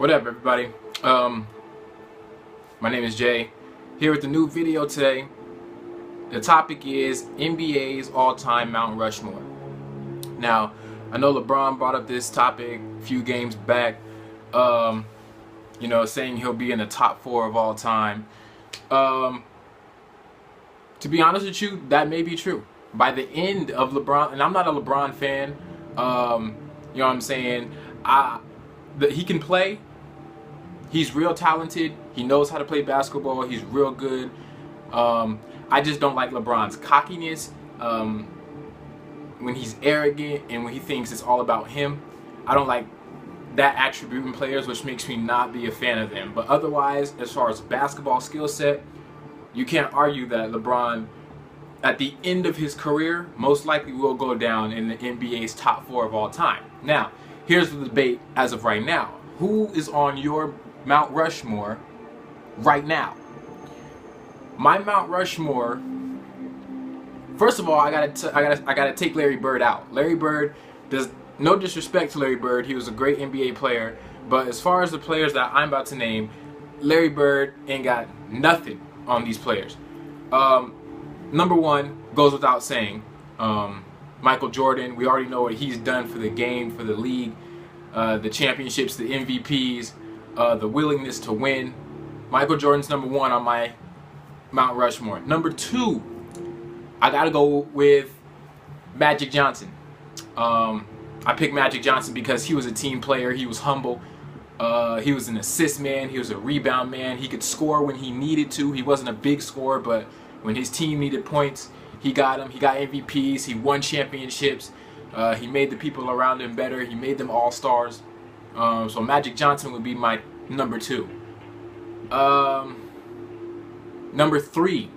What up, everybody? My name is Jay, here with the new video today. The topic is NBA's all-time Mount Rushmore. Now, I know LeBron brought up this topic a few games back, saying he'll be in the top 4 of all time. To be honest with you, that may be true. By the end of LeBron, and I'm not a LeBron fan, you know what I'm saying? He can play. He's real talented. He knows how to play basketball. He's real good. I just don't like LeBron's cockiness, when he's arrogant and when he thinks it's all about him. I don't like that attribute in players, which makes me not be a fan of them. But otherwise, as far as basketball skill set, you can't argue that LeBron, at the end of his career, most likely will go down in the NBA's top 4 of all time. Now, here's the debate as of right now. Who is on your Mount Rushmore right now? My Mount Rushmore, first of all, I gotta take Larry Bird out. Larry Bird, does no disrespect to Larry Bird, he was a great NBA player, but as far as the players that I'm about to name, Larry Bird ain't got nothing on these players. Number 1 goes without saying. Michael Jordan, we already know what he's done for the game, for the league, the championships, the MVPs, the willingness to win. Michael Jordan's number 1 on my Mount Rushmore. Number 2, I gotta go with Magic Johnson. I picked Magic Johnson because he was a team player. He was humble. He was an assist man. He was a rebound man. He could score when he needed to. He wasn't a big scorer, but when his team needed points, he got them. He got MVPs. He won championships. He made the people around him better. He made them all-stars. So Magic Johnson would be my number 2. Number 3,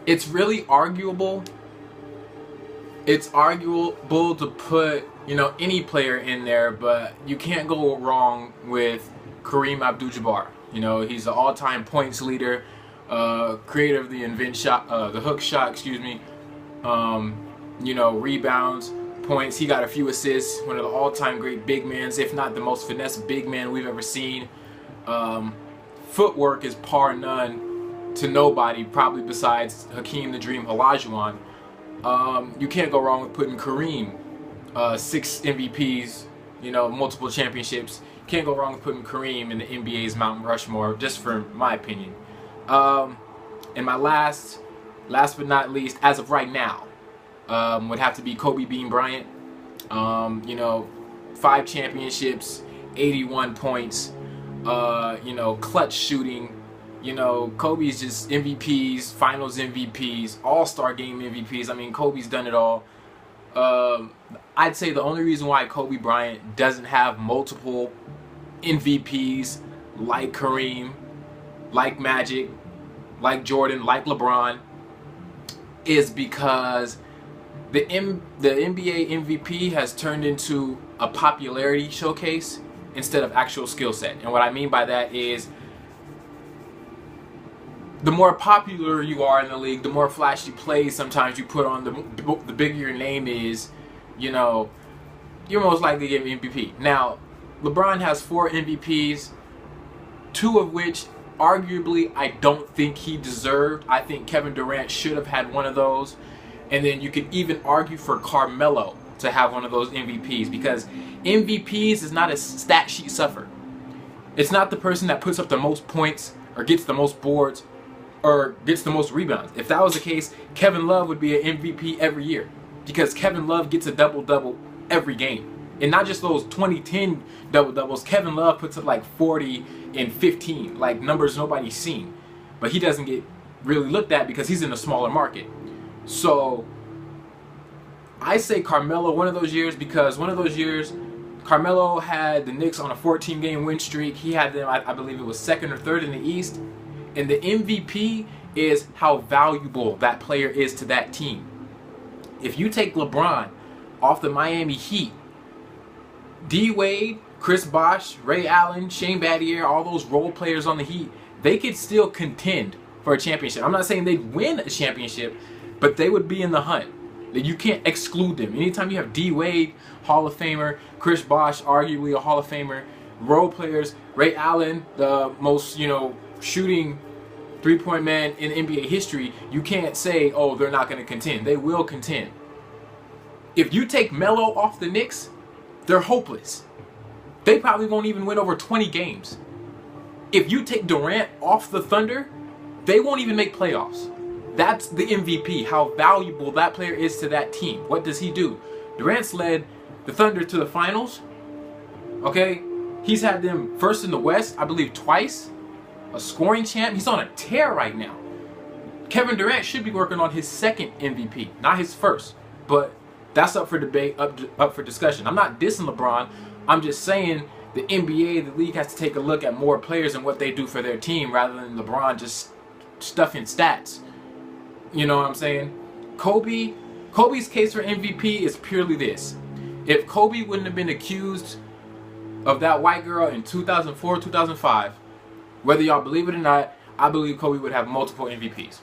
it's really arguable. It's arguable to put, any player in there, but you can't go wrong with Kareem Abdul-Jabbar. He's the all-time points leader, creator of the hook shot, rebounds, points. He got a few assists, one of the all-time great big men, if not the most finesse big man we've ever seen. Footwork is par none to nobody, probably besides Hakeem the Dream Olajuwon. You can't go wrong with putting Kareem, 6 MVPs, multiple championships. You can't go wrong with putting Kareem in the NBA's Mount Rushmore, just for my opinion. And my last but not least, as of right now, would have to be Kobe Bean Bryant. 5 championships, 81 points, clutch shooting. Kobe's just MVPs, finals MVPs, all-star game MVPs. I mean, Kobe's done it all. I'd say the only reason why Kobe Bryant doesn't have multiple MVPs like Kareem, like Magic, like Jordan, like LeBron, is because the NBA MVP has turned into a popularity showcase instead of actual skill set. And what I mean by that is, the more popular you are in the league, the more flashy plays sometimes you put on, the bigger your name is, you're most likely to get an MVP. Now, LeBron has 4 MVPs, 2 of which arguably I don't think he deserved. I think Kevin Durant should have had one of those. And then you could even argue for Carmelo to have one of those MVPs, because MVPs is not a stat sheet suffer. It's not the person that puts up the most points or gets the most boards or gets the most rebounds. If that was the case, Kevin Love would be an MVP every year, because Kevin Love gets a double-double every game. And not just those 2010 double-doubles. Kevin Love puts up like 40 and 15, like numbers nobody's seen. But he doesn't get really looked at because he's in a smaller market. So I say Carmelo one of those years, because one of those years Carmelo had the Knicks on a 14-game win streak. He had them, I believe it was 2nd or 3rd in the East. And the MVP is how valuable that player is to that team. If you take LeBron off the Miami Heat, D Wade, Chris Bosh, Ray Allen, Shane Battier, all those role players on the Heat, they could still contend for a championship. I'm not saying they'd win a championship, but they would be in the hunt. You can't exclude them. Anytime you have D Wade, Hall of Famer, Chris Bosh, arguably a Hall of Famer, role players, Ray Allen, the most, shooting three-point man in NBA history, you can't say, oh, they're not going to contend. They will contend. If you take Melo off the Knicks, they're hopeless. They probably won't even win over 20 games. If you take Durant off the Thunder, they won't even make playoffs. That's the MVP, how valuable that player is to that team. What does he do? Durant's led the Thunder to the finals. Okay? He's had them first in the West, I believe twice. A scoring champ. He's on a tear right now. Kevin Durant should be working on his second MVP, not his first. But that's up for debate, up for discussion. I'm not dissing LeBron. I'm just saying the NBA, the league has to take a look at more players and what they do for their team rather than LeBron just stuffing stats. You know what I'm saying? Kobe's case for MVP is purely this. If Kobe wouldn't have been accused of that white girl in 2004, 2005, whether y'all believe it or not, I believe Kobe would have multiple MVPs.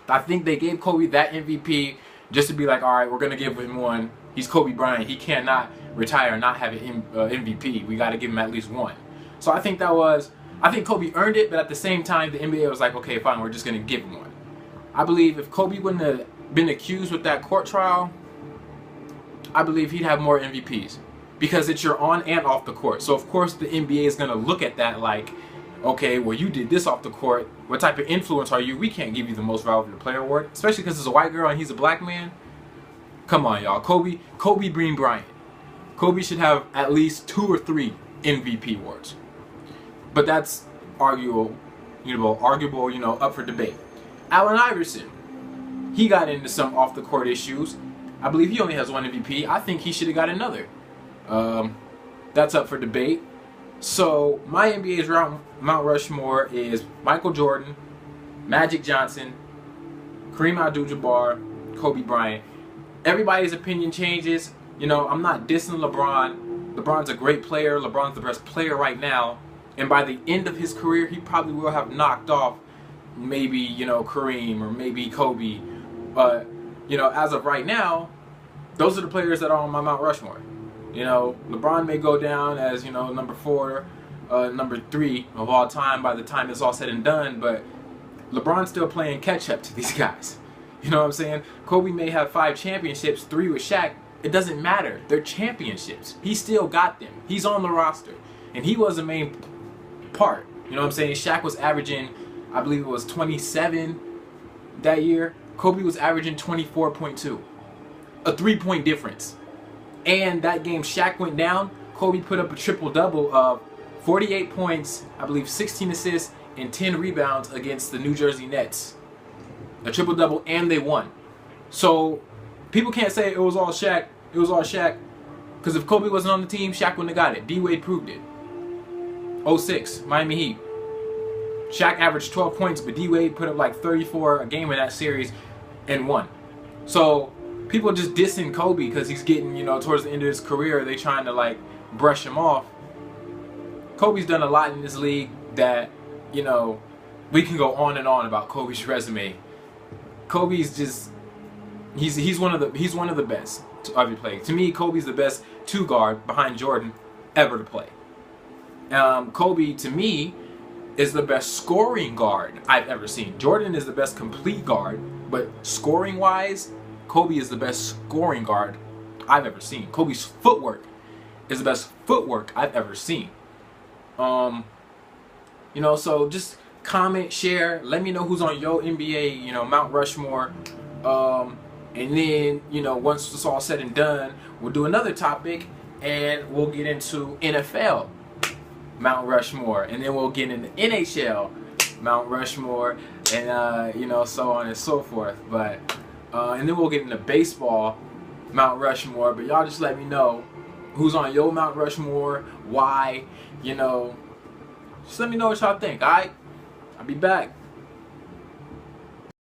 I think they gave Kobe that MVP just to be like, all right, we're going to give him one. He's Kobe Bryant. He cannot retire and not have an MVP. We got to give him at least one. So I think Kobe earned it, but at the same time, the NBA was like, okay, fine, we're just going to give him one. I believe if Kobe wouldn't have been accused with that court trial, I believe he'd have more MVPs. Because it's your on and off the court. So, of course, the NBA is going to look at that like, okay, well, you did this off the court. What type of influence are you? We can't give you the most valuable player award, especially because it's a white girl and he's a black man. Come on, y'all. Kobe Bean Bryant. Kobe should have at least 2 or 3 MVP awards. But that's arguable, up for debate. Allen Iverson. He got into some off the court issues. I believe he only has 1 MVP. I think he should have got another. That's up for debate. So my NBA's Mount Rushmore is Michael Jordan, Magic Johnson, Kareem Abdul-Jabbar, Kobe Bryant. Everybody's opinion changes. I'm not dissing LeBron. LeBron's a great player. LeBron's the best player right now. And by the end of his career, he probably will have knocked off maybe, Kareem or maybe Kobe. But, as of right now, those are the players that are on my Mount Rushmore. LeBron may go down as, number 4, number 3 of all time by the time it's all said and done, but LeBron's still playing catch up to these guys. You know what I'm saying? Kobe may have 5 championships, 3 with Shaq. It doesn't matter. They're championships. He still got them. He's on the roster. And he was the main part. You know what I'm saying? Shaq was averaging, I believe it was 27 that year. Kobe was averaging 24.2. A 3-point difference. And that game Shaq went down, Kobe put up a triple-double of 48 points, I believe 16 assists, and 10 rebounds against the New Jersey Nets. A triple-double, and they won. So, people can't say it was all Shaq. It was all Shaq. Because if Kobe wasn't on the team, Shaq wouldn't have got it. D-Wade proved it. 06, Miami Heat. Shaq averaged 12 points, but D-Wade put up like 34 a game in that series and won. So, people just dissing Kobe because he's getting, towards the end of his career, they trying to brush him off. Kobe's done a lot in this league that, we can go on and on about Kobe's resume. Kobe's just, he's one of the best to ever play. To me, Kobe's the best 2 guard behind Jordan ever to play. Kobe, to me, is the best scoring guard I've ever seen. Jordan is the best complete guard, but scoring-wise, Kobe is the best scoring guard I've ever seen. Kobe's footwork is the best footwork I've ever seen. So just comment, share, let me know who's on your NBA, Mount Rushmore. And then, once it's all said and done, we'll do another topic and we'll get into NFL Mount Rushmore. And then we'll get into NHL Mount Rushmore and, so on and so forth. But and then we'll get into baseball Mount Rushmore. But y'all just let me know who's on your Mount Rushmore, why, just let me know what y'all think, alright? I'll be back.